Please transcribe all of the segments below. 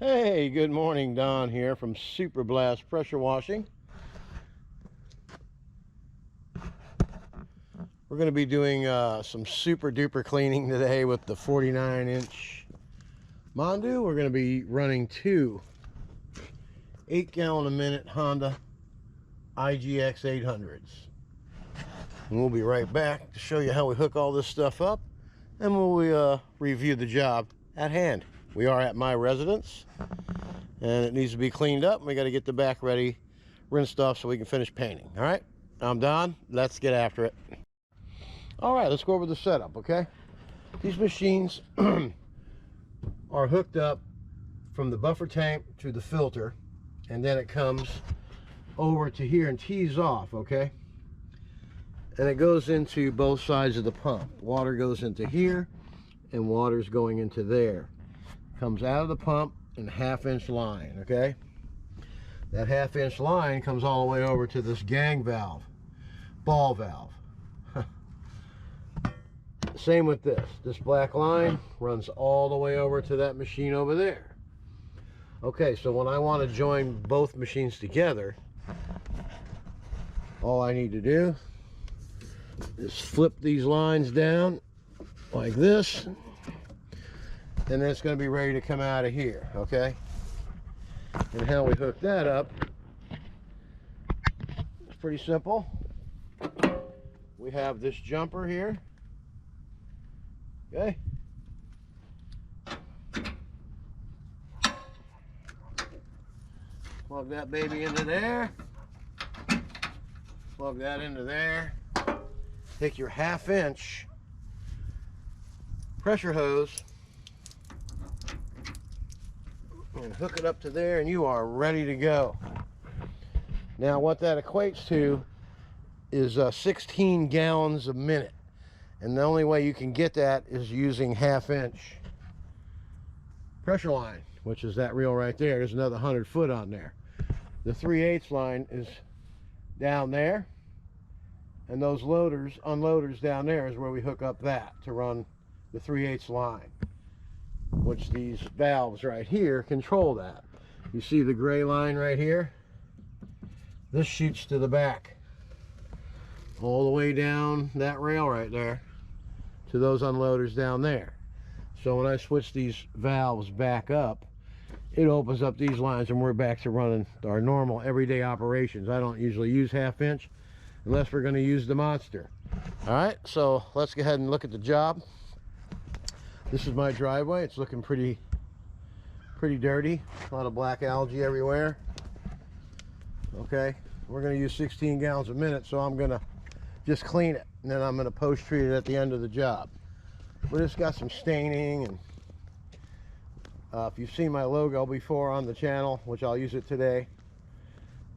Hey, good morning. Don here from Super Blast Pressure Washing. We're going to be doing some super duper cleaning today with the 49-inch Mondo. We're going to be running two 8-gallon a minute Honda IGX 800s. And we'll be right back to show you how we hook all this stuff up, and we'll review the job at hand. We are at my residence, and it needs to be cleaned up. We got to get the back ready, rinsed off so we can finish painting. All right, I'm Don. Let's get after it. All right, let's go over the setup, okay? These machines are hooked up from the buffer tank to the filter, and then it comes over to here and tees off, okay? And it goes into both sides of the pump. Water goes into here, and water's going into there. Comes out of the pump in a 1/2-inch line, okay? That 1/2-inch line comes all the way over to this gang valve, ball valve. Same with this. This black line runs all the way over to that machine over there. Okay, so when I want to join both machines together, all I need to do is flip these lines down like this, and then it's going to be ready to come out of here, okay? And how we hook that up, it's pretty simple. We have this jumper here, okay? Plug that baby into there. Plug that into there. Take your 1/2-inch pressure hose and hook it up to there, and you are ready to go. Now what that equates to is 16 gallons a minute, and the only way you can get that is using 1/2-inch pressure line, which is that reel right there. There's another 100 foot on there. The 3/8 line is down there, and those loaders, unloaders down there is where we hook up that to run the 3/8 line, which these valves right here control that. You see the gray line right here? This shoots to the back all the way down that rail right there to those unloaders down there. So when I switch these valves back up, it opens up these lines, and we're back to running our normal everyday operations. I don't usually use 1/2-inch unless we're going to use the monster. All right, so let's go ahead and look at the job. This is my driveway. It's looking pretty dirty. A lot of black algae everywhere. Okay, we're going to use 16 gallons a minute, so I'm going to just clean it, and then I'm going to post treat it at the end of the job. We just got some staining, and if you've seen my logo before on the channel, which I'll use it today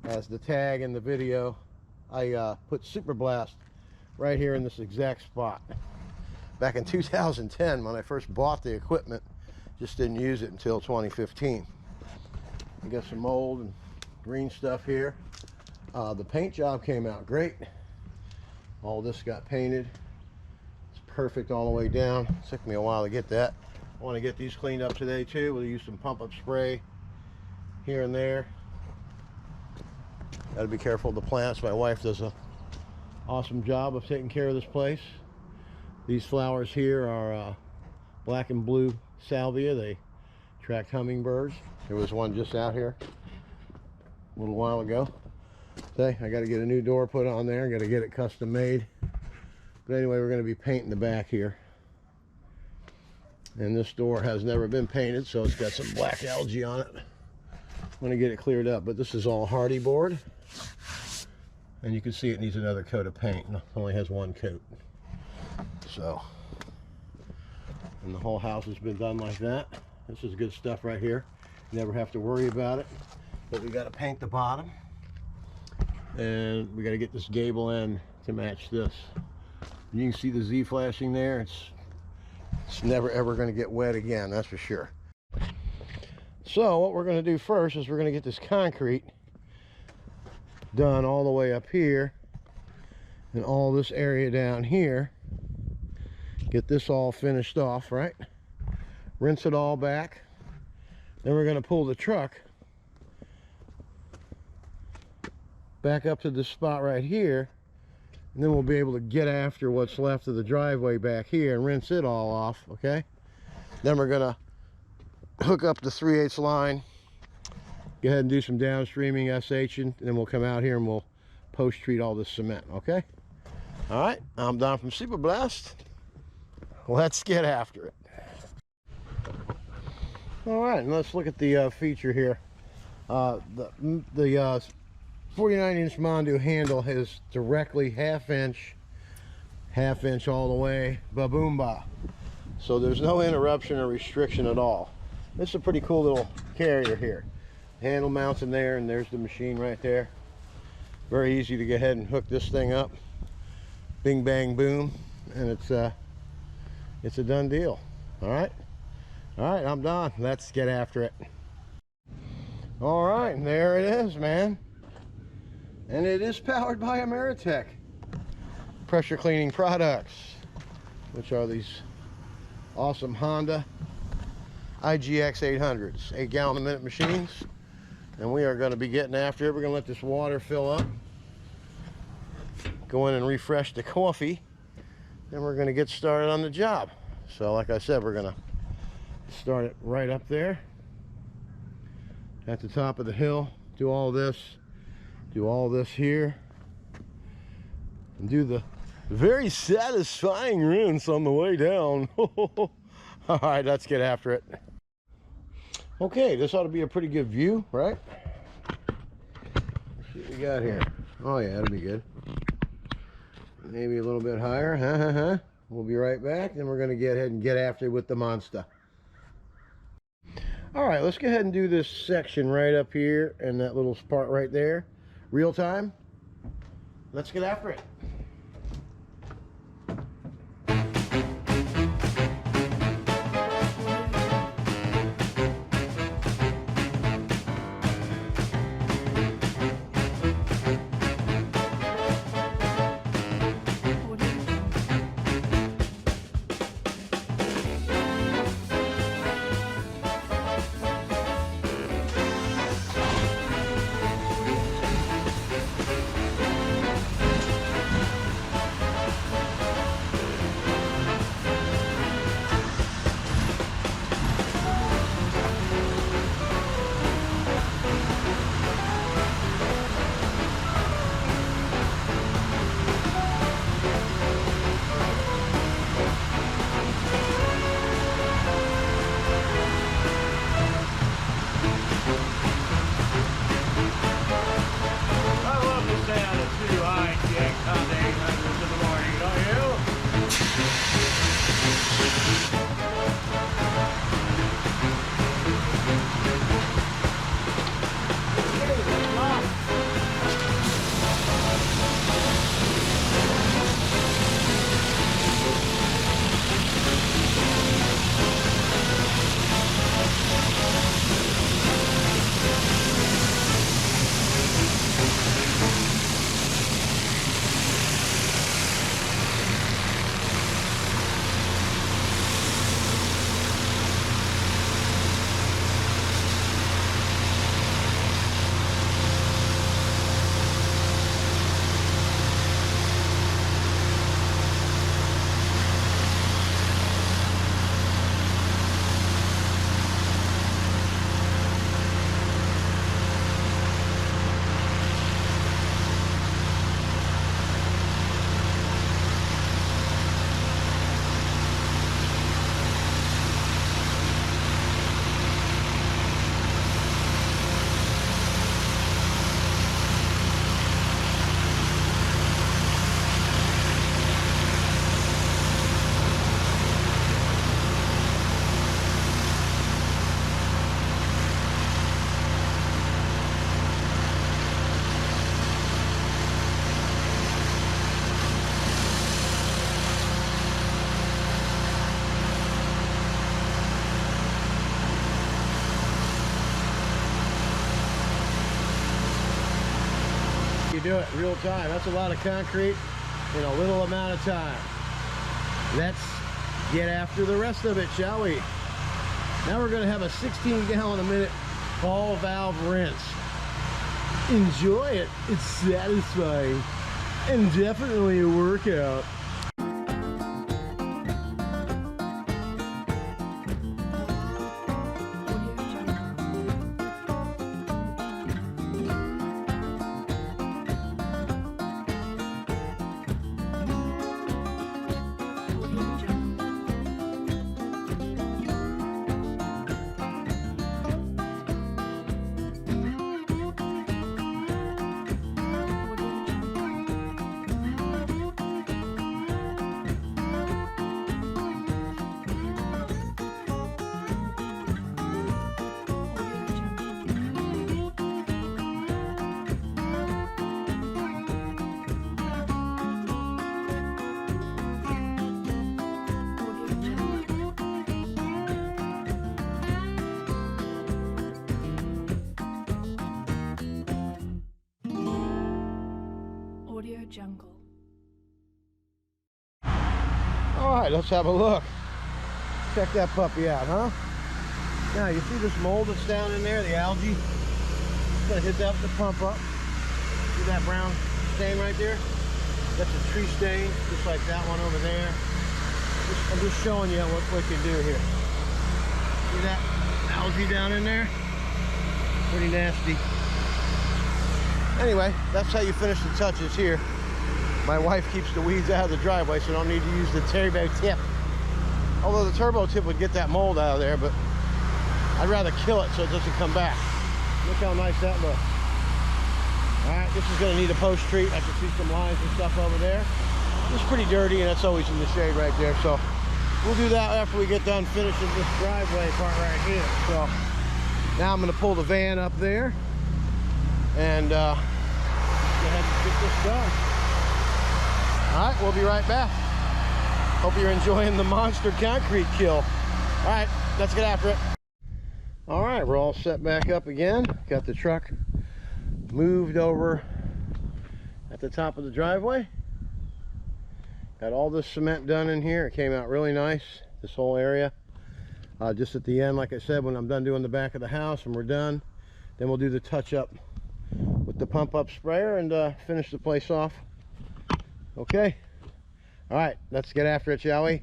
as the tag in the video, I put Super Blast right here in this exact spot. Back in 2010, when I first bought the equipment, just didn't use it until 2015. We got some mold and green stuff here. The paint job came out great. All this got painted. It's perfect all the way down. It took me a while to get that. I want to get these cleaned up today too. We'll use some pump up spray here and there. Got to be careful of the plants. My wife does an awesome job of taking care of this place. These flowers here are black and blue salvia. They attract hummingbirds. There was one just out here a little while ago. Okay, I got to get a new door put on there. Got to get it custom made. But anyway, we're going to be painting the back here. And this door has never been painted, so it's got some black algae on it. I'm going to get it cleared up, but this is all hardy board. And you can see it needs another coat of paint. It only has one coat. So, and the whole house has been done like that. This is good stuff right here. You never have to worry about it. But we got to paint the bottom, and we got to get this gable end to match this. And you can see the Z flashing there. It's never ever going to get wet again, that's for sure. So what we're going to do first is we're going to get this concrete done all the way up here and all this area down here. Get this all finished off, right? Rinse it all back, Then we're going to pull the truck back up to this spot right here, and then we'll be able to get after what's left of the driveway back here and rinse it all off, okay? Then we're going to hook up the 3/8 line, go ahead and do some downstreaming, SHing, and then we'll come out here and we'll post treat all this cement, okay? All right, I'm Don from Super Blast. Let's get after it. All right, and let's look at the feature here. The 49-inch Mondo handle has directly half inch all the way, ba-boom-ba. So there's no interruption or restriction at all. This is a pretty cool little carrier here. Handle mounts in there, and there's the machine right there. Very easy to go ahead and hook this thing up. Bing, bang, boom, and it's a done deal. All right, I'm done. Let's get after it. All right, and there it is, man. And it is powered by Ameritech pressure cleaning products, which are these awesome Honda IGX 800s, 8 gallon a minute machines. And we are going to be getting after it. We're going to let this water fill up, go in and refresh the coffee, then we're going to get started on the job. So like I said, we're going to start it right up there at the top of the hill, do all this here, and do the very satisfying rinse on the way down. All right, let's get after it. Okay, this ought to be a pretty good view, right? Let's see what we got here. Oh yeah, that'll be good. Maybe a little bit higher. We'll be right back. Then we're going to get ahead and get after it with the monster. All right, let's go ahead and do this section right up here and that little part right there. Real time. Let's get after it. Do it real time. That's a lot of concrete in a little amount of time. Let's get after the rest of it, shall we? Now we're going to have a 16 gallon a minute ball valve rinse. Enjoy it. It's satisfying and definitely a workout. Jungle. All right, let's have a look. Check that puppy out, huh? Now, you see this mold that's down in there, the algae? It's gonna hit that with the pump up. See that brown stain right there? That's a tree stain, just like that one over there. I'm just showing you what we can do here. See that algae down in there? Pretty nasty. Anyway, that's how you finish the touches here. My wife keeps the weeds out of the driveway, so I don't need to use the turbo tip. Although the turbo tip would get that mold out of there, but I'd rather kill it so it doesn't come back. Look how nice that looks. All right, this is gonna need a post treat. I can see some lines and stuff over there. It's pretty dirty, and that's always in the shade right there. So we'll do that after we get done finishing this driveway part right here. So now I'm gonna pull the van up there and go ahead and get this done. All right, we'll be right back. Hope you're enjoying the monster concrete kill. All right, let's get after it. All right, we're all set back up again. Got the truck moved over at the top of the driveway. Got all this cement done in here. It came out really nice, this whole area. Just at the end, like I said, when I'm done doing the back of the house and we're done, then we'll do the touch up with the pump up sprayer and finish the place off. Okay, all right, let's get after it, shall we?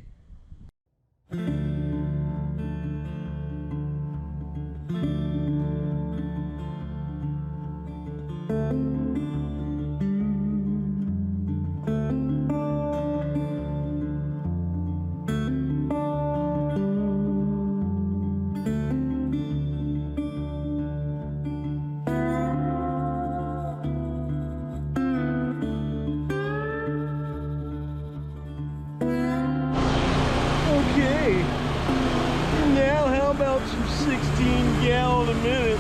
Now how about some 16 gallon a minute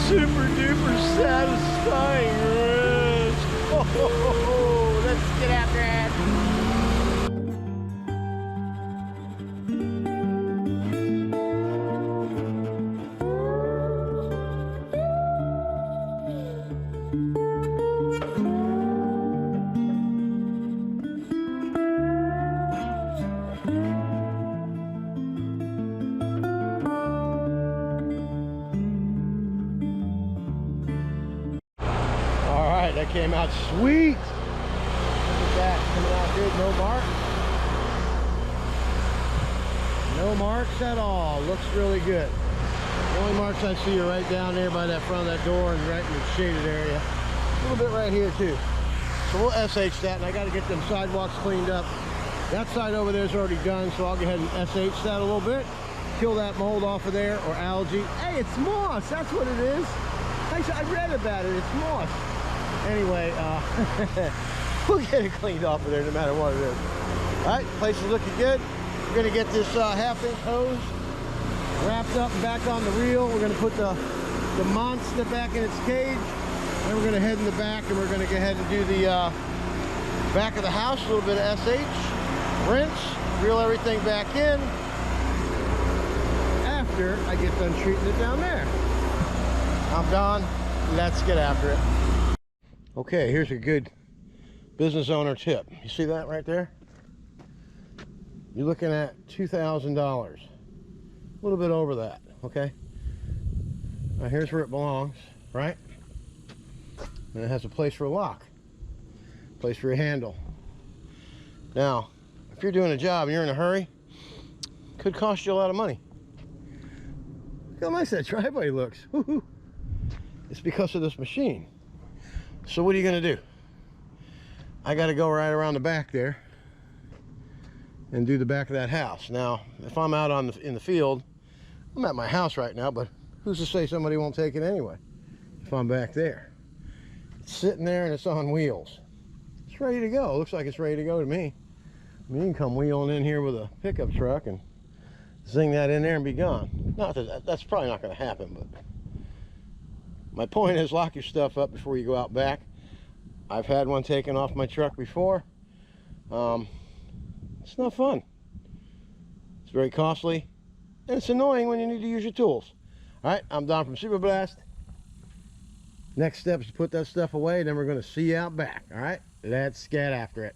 super duper satisfying rinse? Oh, let's get after it. That came out sweet. Look at that, coming out good, no marks. No marks at all, looks really good. The only marks I see are right down there by that front of that door and right in the shaded area. A little bit right here too. So we'll SH that, and I got to get them sidewalks cleaned up. That side over there is already done, so I'll go ahead and SH that a little bit. Kill that mold off of there, or algae. Hey, it's moss, that's what it is. I read about it, it's moss. Anyway, we'll get it cleaned off of there no matter what it is. All right, place is looking good. We're gonna get this half-inch hose wrapped up and back on the reel. We're gonna put the monster back in its cage. Then we're gonna head in the back and we're gonna go ahead and do the back of the house, a little bit of SH, rinse, reel everything back in after I get done treating it down there. I'm done. Let's get after it. Okay, here's a good business owner tip. You see that right there? You're looking at $2,000. a little bit over that, okay? Now here's where it belongs, right? And it has a place for a lock, place for your handle. Now, if you're doing a job and you're in a hurry, it could cost you a lot of money. Look how nice that driveway looks. Woo-hoo. It's because of this machine. So what are you gonna do? I gotta go right around the back there and do the back of that house. Now, if I'm out in the field, I'm at my house right now, but who's to say somebody won't take it anyway if I'm back there? It's sitting there and it's on wheels. It's ready to go. It looks like it's ready to go to me. I mean, you can come wheeling in here with a pickup truck and zing that in there and be gone. Not that that's probably not going to happen, but my point is, lock your stuff up before you go out back. I've had one taken off my truck before. It's not fun. It's very costly, and it's annoying when you need to use your tools. All right, I'm Don from Super Blast. Next step is to put that stuff away, then we're going to see you out back. All right, let's get after it.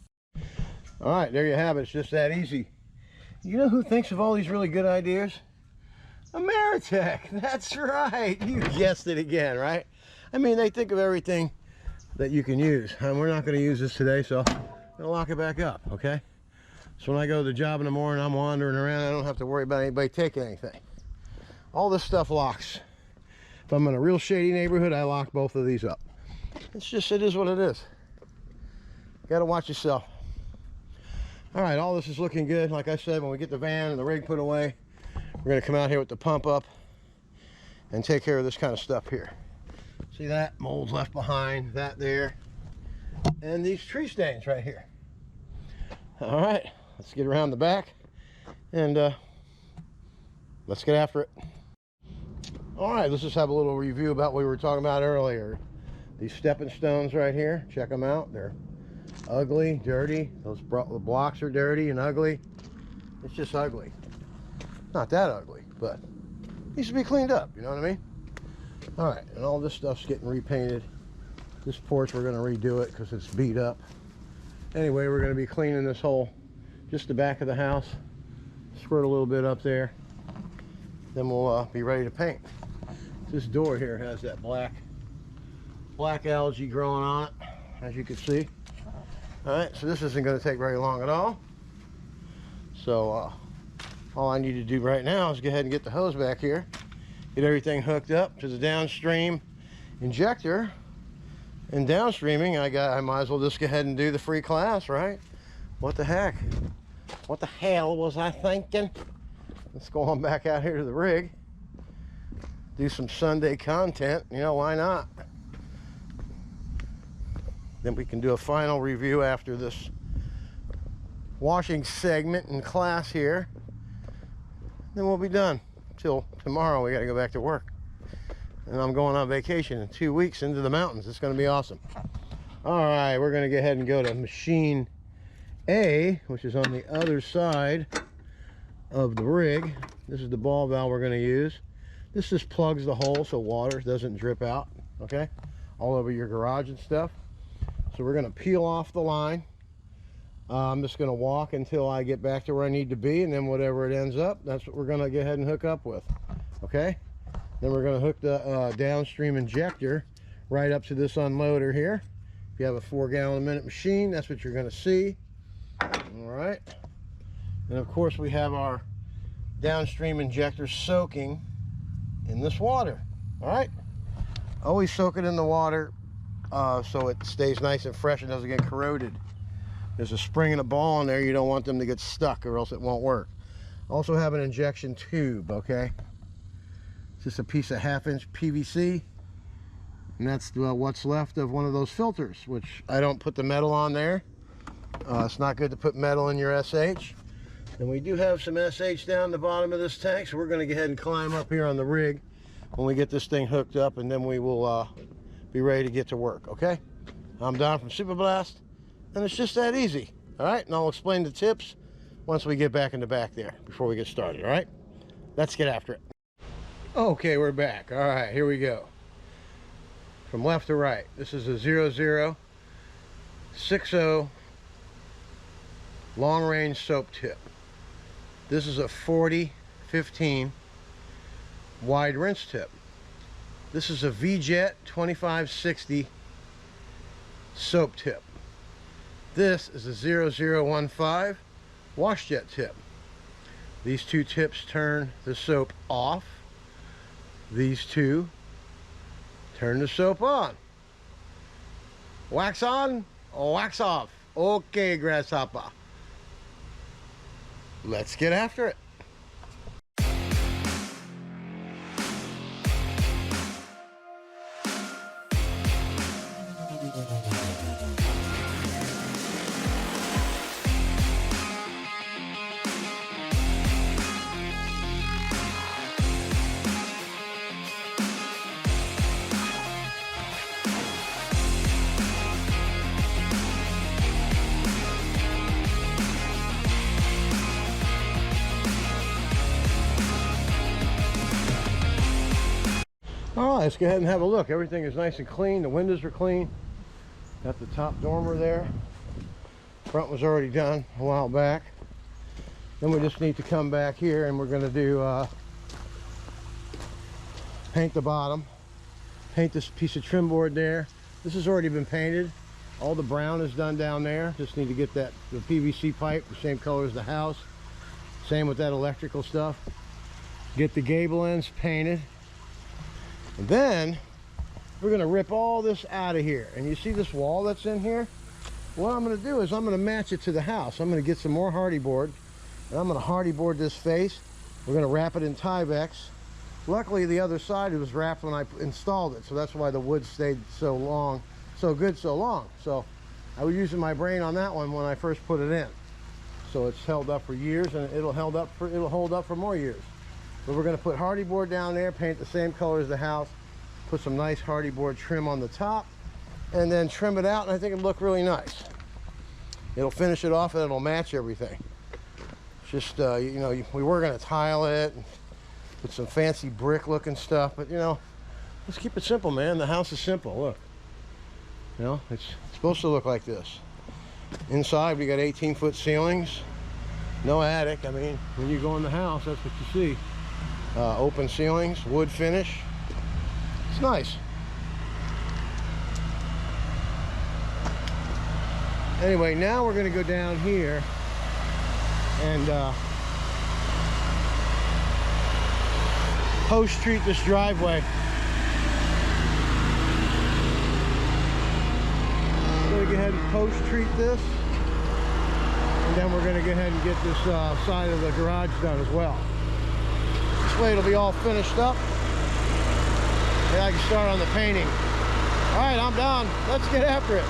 All right, there you have it. It's just that easy. You know who thinks of all these really good ideas? Ameritech. That's right. You guessed it again, right? I mean, they think of everything that you can use. And we're not going to use this today, so I'm going to lock it back up, okay? So when I go to the job in the morning, I'm wandering around. I don't have to worry about anybody taking anything. All this stuff locks. If I'm in a real shady neighborhood, I lock both of these up. It's just, it is what it is. You got to watch yourself. All right, all this is looking good. Like I said, when we get the van and the rig put away, we're going to come out here with the pump up and take care of this kind of stuff here. See that? Mold's left behind, that there, and these tree stains right here. All right, let's get around the back and let's get after it. All right, let's just have a little review about what we were talking about earlier. These stepping stones right here, check them out. They're ugly, dirty. Those blocks are dirty and ugly. It's just ugly. Not that ugly, but needs to be cleaned up, you know what I mean? All right, and all this stuff's getting repainted. This porch, we're gonna redo it because it's beat up. Anyway, we're gonna be cleaning this whole, just the back of the house. Squirt a little bit up there. Then we'll be ready to paint. This door here has that black algae growing on it, as you can see. All right, so this isn't going to take very long at all. So all I need to do right now is go ahead and get the hose back here, get everything hooked up to the downstream injector. And downstreaming, I might as well just go ahead and do the free class, right? What the heck? What the hell was I thinking? Let's go on back out here to the rig, do some Sunday content. You know, why not? Then we can do a final review after this washing segment in class here. Then we'll be done. Till tomorrow, we got to go back to work. And I'm going on vacation in 2 weeks into the mountains. It's going to be awesome. All right, we're going to go ahead and go to machine A, which is on the other side of the rig. This is the ball valve we're going to use. This just plugs the hole so water doesn't drip out, okay, all over your garage and stuff. So we're going to peel off the line. I'm just going to walk until I get back to where I need to be, and then whatever it ends up, that's what we're going to go ahead and hook up with, okay? Then we're going to hook the downstream injector right up to this unloader here. If you have a 4 gallon a minute machine, that's what you're going to see. All right. And of course we have our downstream injector soaking in this water. All right. Always soak it in the water so it stays nice and fresh and doesn't get corroded. There's a spring and a ball in there. You don't want them to get stuck or else it won't work. Also have an injection tube, okay? It's just a piece of 1/2 inch PVC. And that's what's left of one of those filters, which I don't put the metal on there. It's not good to put metal in your SH. And we do have some SH down the bottom of this tank, so we're going to go ahead and climb up here on the rig when we get this thing hooked up, and then we will be ready to get to work, okay? I'm Don from Super Blast, and it's just that easy, all right? And I'll explain the tips once we get back in the back there before we get started, all right? Let's get after it. Okay, we're back. All right, here we go. From left to right, this is a 0060 long range soap tip. This is a 40-15 wide rinse tip. This is a V-Jet 2560 soap tip. This is a 0015 wash jet tip. These two tips turn the soap off. These two turn the soap on. Wax on, wax off. Okay, grasshopper. Let's get after it. All right, let's go ahead and have a look. Everything is nice and clean. The windows are clean. Got the top dormer there. Front was already done a while back. Then we just need to come back here and we're going to do paint the bottom. Paint this piece of trim board there. This has already been painted. All the brown is done down there. Just need to get the PVC pipe the same color as the house. Same with that electrical stuff. Get the gable ends painted. And then we're going to rip all this out of here. And you see this wall that's in here? What I'm going to do is I'm going to match it to the house. I'm going to get some more hardy board. And I'm going to hardy board this face. We're going to wrap it in Tyvek. Luckily the other side was wrapped when I installed it. So that's why the wood stayed so long, so good so long. So I was using my brain on that one when I first put it in. So it's held up for years and it'll hold up for more years. But we're going to put hardy board down there, paint the same color as the house, put some nice hardy board trim on the top, and then trim it out, and I think it'll look really nice. It'll finish it off and it'll match everything. It's just, you know, we were going to tile it, and put some fancy brick looking stuff, but you know, let's keep it simple, man. The house is simple, look. You know, it's supposed to look like this. Inside we got 18-foot ceilings, no attic. I mean, when you go in the house, that's what you see. Open ceilings, wood finish. It's nice. Anyway, now we're going to go down here and post treat this driveway. We're going to go ahead and post treat this, and then we're going to go ahead and get this side of the garage done as well. This way it'll be all finished up and I can start on the painting. All right, I'm done. Let's get after it.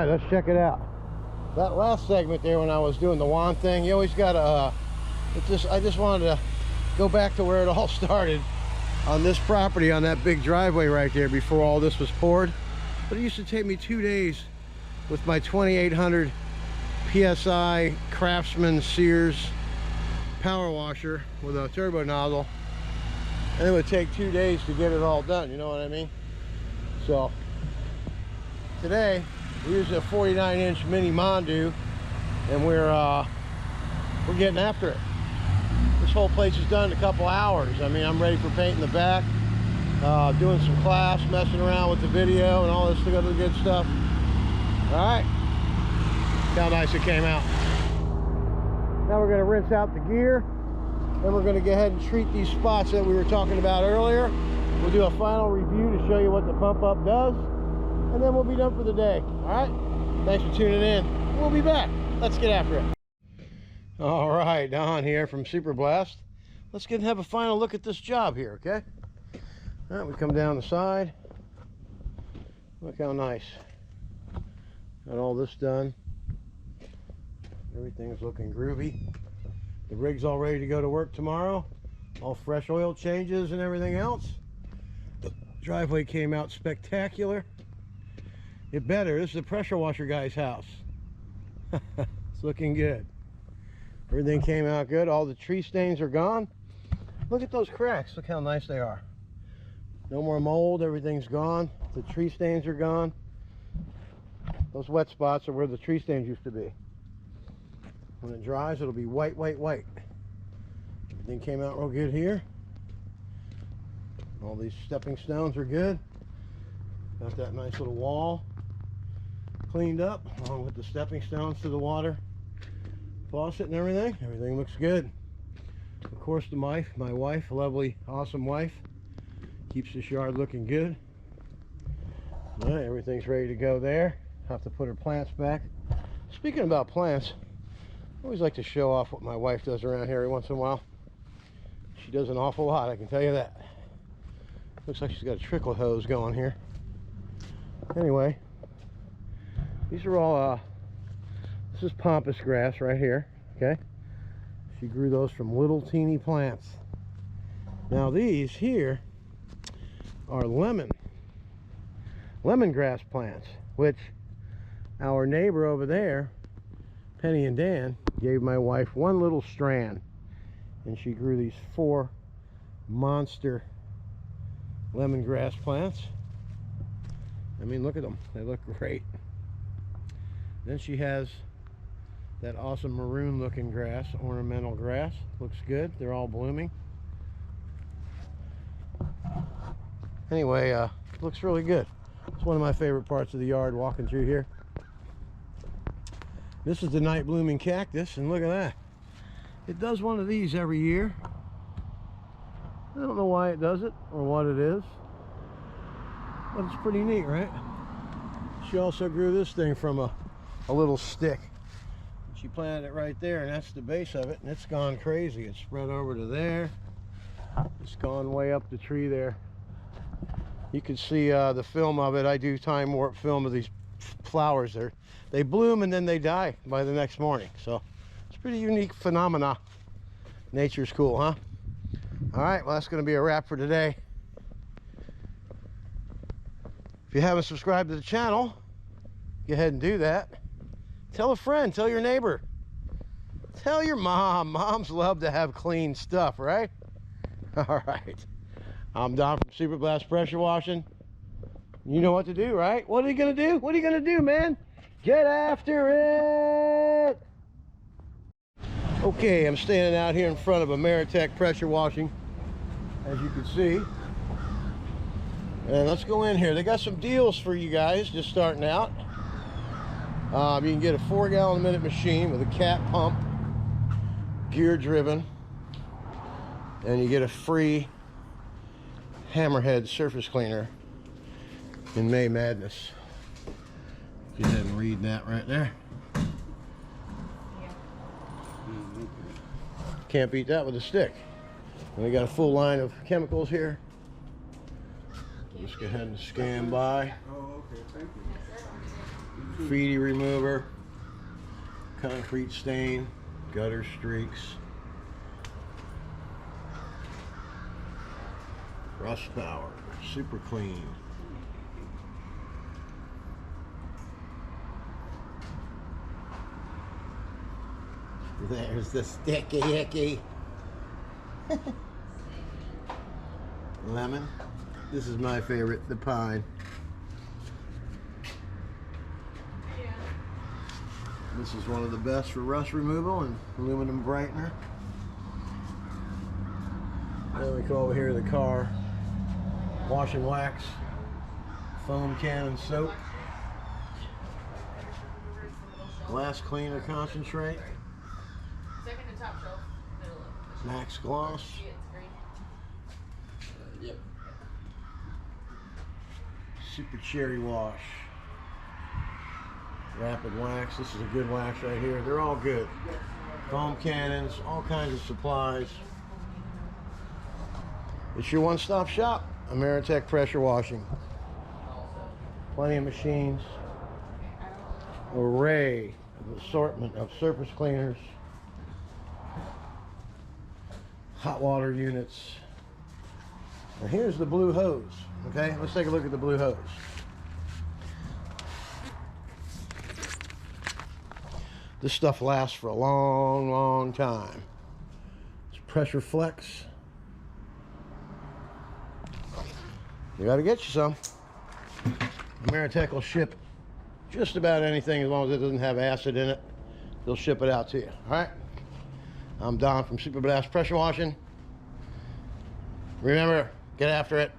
Let's check it out. That last segment there when I was doing the wand thing, you always gotta I just wanted to go back to where it all started on this property, on that big driveway right there before all this was poured. But it used to take me 2 days with my 2800 PSI Craftsman Sears power washer with a turbo nozzle, and it would take 2 days to get it all done, you know what I mean? So today we're using a 49-inch mini Mondo, and we're getting after it. This whole place is done in a couple hours. I mean, I'm ready for painting the back, doing some class, messing around with the video and all this other good stuff. All right, look how nice it came out. Now we're going to rinse out the gear, then we're going to go ahead and treat these spots that we were talking about earlier. We'll do a final review to show you what the pump up does, and then we'll be done for the day. All right, thanks for tuning in. We'll be back. Let's get after it. All right, Don here from Super Blast. Let's get and have a final look at this job here, okay? All right, we come down the side. Look how nice. Got all this done. Everything's looking groovy. The rig's all ready to go to work tomorrow. All fresh oil changes and everything else. The driveway came out spectacular. It better. This is the pressure washer guy's house. It's looking good. Everything came out good. All the tree stains are gone. Look at those cracks. Look how nice they are. No more mold. Everything's gone. The tree stains are gone. Those wet spots are where the tree stains used to be. When it dries, it'll be white, white, white. Everything came out real good here. All these stepping stones are good. Got that nice little wall cleaned up, along with the stepping stones to the water faucet and everything. Everything looks good. Of course, my wife, a lovely, awesome wife, keeps this yard looking good. All right, everything's ready to go there. Have to put her plants back. Speaking about plants, I always like to show off what my wife does around here every once in a while. She does an awful lot, I can tell you that. Looks like she's got a trickle hose going here. Anyway, these are all, this is pampas grass right here, okay? She grew those from little teeny plants. Now these here are lemongrass plants, which our neighbor over there, Penny and Dan, gave my wife one little strand, and she grew these 4 monster lemongrass plants. I mean, look at them. They look great. Then she has that awesome maroon looking grass, ornamental grass. Looks good. They're all blooming. Anyway, looks really good. It's one of my favorite parts of the yard, walking through here. This is the night blooming cactus, and look at that. It does one of these every year. I don't know why it does it or what it is, but it's pretty neat, right? She also grew this thing from a little stick. She planted it right there, and that's the base of it, and it's gone crazy. It's spread over to there. It's gone way up the tree there. You can see the film of it. I do time warp film of these flowers there. They bloom and then they die by the next morning. So it's a pretty unique phenomena. Nature's cool, huh? All right, well, that's going to be a wrap for today. If you haven't subscribed to the channel, go ahead and do that. Tell a friend, tell your neighbor, tell your mom. Moms love to have clean stuff, right? All right, I'm Don from Super Blast Pressure Washing. You know what to do, right? What are you gonna do? What are you gonna do, man? Get after it! Okay, I'm standing out here in front of Ameritech pressure washing, as you can see. And let's go in here. They got some deals for you guys just starting out. You can get a 4-gallon-a-minute machine with a cat pump, gear driven, and you get a free Hammerhead surface cleaner in May Madness. Go ahead and read that right there. Can't beat that with a stick. And we got a full line of chemicals here. Just go ahead and scan by. Oh, okay, thank you. Graffiti remover, concrete stain, gutter streaks, rust power, super clean. There's the sticky icky. Lemon. This is my favorite, the pine. This is one of the best for rust removal and aluminum brightener. Then we come over here to the car. Wash and wax, foam cannon soap, glass cleaner concentrate, max gloss. Yep. Super cherry wash, rapid wax. This is a good wax right here. They're all good. Foam cannons, all kinds of supplies. It's your one-stop shop. Ameritech pressure washing. Plenty of machines. Array of assortment of surface cleaners. Hot water units. Now here's the blue hose. Okay, let's take a look at the blue hose. This stuff lasts for a long, long time. It's pressure flex. You gotta get you some. Ameritech will ship just about anything as long as it doesn't have acid in it. They'll ship it out to you. All right. I'm Don from Super Blast Pressure Washing. Remember, get after it.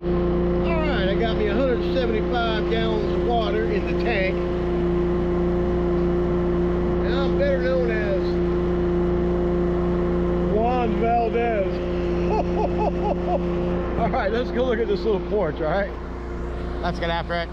All right, I got me 175 gallons of water in the tank. Now I'm better known as Juan Valdez. All right, let's go look at this little porch, all right? Let's get after it.